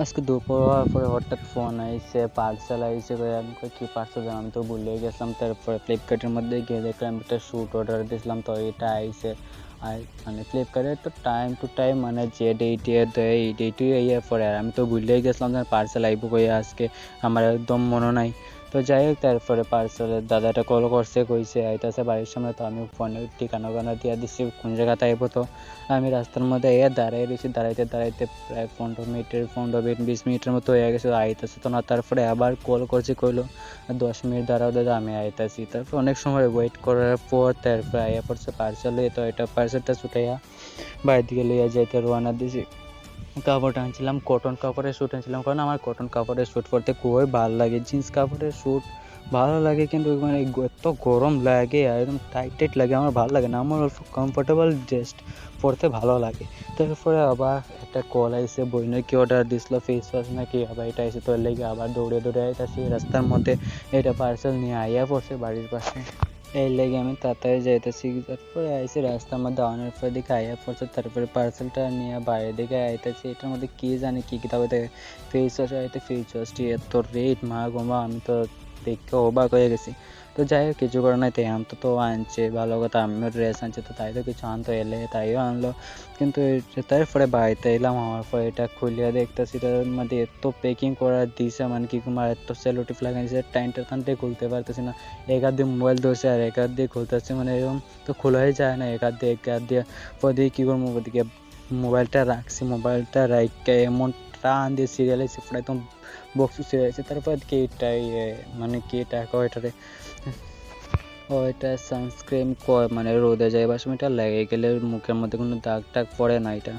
আজকে দুপুর হওয়ার পরে হঠাৎ ফোন আইছে, পার্সেল আইছে। আমি কই কি পার্সেল, আমি তো ভুলেই গেছিলাম। তারপরে ফ্লিপকার্টের মধ্যে গিয়ে দেখলাম একটা শ্যুট অর্ডার দিয়েছিলাম, তো এটা আইছে। আর মানে ফ্লিপকার্টে তো টাইম টু টাইম মানে যে ডেটে দেয় এই ডেটে ইয়ে পরে, আর আমি তো ভুলেই গেছিলাম যে পার্সেল আইব কই আজকে, আমার একদম মনে নাই। তো যাই হোক, তারপরে পার্সেলের দাদাটা কল করছে, কইছে আইতাছে বাড়ির সামনে। তো আমি ফোনের ঠিকানা দিয়ে দিচ্ছি কোন জায়গাতে আইব। তো আমি রাস্তার মধ্যে দাঁড়াই রয়েছি, দাঁড়াইতে প্রায় 15 মিনিটের মতো হয়ে গেছে, আইতাছে তো না। তারপরে আবার কল করছি, কইলো 10 মিনিট দাঁড়াও দাদা, আমি আইতাছি। তারপর অনেক সময় ওয়েট করার পর তারপরে আইয়া পড়ছে পার্সেল। তো এটা পার্সেলটা ছুটাইয়া বাইরের দিকে লইয়া যাইতে রওনা দিছি। কাপড় আনছিলাম, কটন কাপড়ের স্যুট আনছিলাম, কারণ আমার কটন কাপড়ের স্যুট পরতে খুবই ভালো লাগে। জিন্স কাপড়ের স্যুট ভালো লাগে, কিন্তু মানে এত গরম লাগে আর একদম টাইট লাগে, আমার ভালো লাগে না। আমার অল্প কমফোর্টেবল ড্রেস পরতে ভালো লাগে। তারপরে আবার একটা কল আইসে, বইনে কি অর্ডার দিছিল, ফেস ওয়াশ নাকি, আবার এটা আইসে। তোর লেগে আবার দৌড়ে আইতাছি রাস্তার মধ্যে, এটা পার্সেল নিয়ে আইয়া পড়ছে বাড়ির পাশে। এই লেগে আমি তাড়াতাড়ি যাইতেছি। তারপরে আইসি রাস্তার মধ্যে অনেক পর দিকে আইয়া পড়ছে। তারপরে পার্সেলটা নিয়ে বাইরের দিকে আইতেছি। এটার মধ্যে কী জানি কী কিতাবে দেখে ফেস ওয়াশ আইতে, ফেস ওয়াশটি এত রেট, মা গোমা, আমি তো দেখে অবাক হয়ে গেছি। তো যাই হোক, কিছু করে নাই, তাই আনতো তো আনছে, ভালো কথা। আমিও ড্রেস আনছে, তো তাই তো কিছু আনতো, এলে তাইও আনলো। কিন্তু তারপরে বাড়িতে এলাম, আমার পরে এটা খুলিয়া দেখতেছি, তার মধ্যে এত প্যাকিং করা দিছে, মানে কি তোমার এত সেলোটিপ লাগাইছে, টানতে খুলতে পারতেছি না। এক হাত দিয়ে মোবাইল ধরছে আর এক হাত দিয়ে খুলতেছে, মানে এরকম তো খোলাই যায় না। এক হাত দিয়ে পরে কী করবো, ওদিকে মোবাইলটা রাখছি, মোবাইলটা রাখতে এমন টান দিয়ে সিরিয়াল এসে পুরো একদম বক্স সিরিয়াল। তারপর কি এটা মানে কি এটা কয় এটারে, ও এটা সানস্ক্রিন কয়, মানে রোদে যাইবার সময় এটা লেগে গেলে মুখের মধ্যে কোনো দাগ টাগ পড়ে না এটা।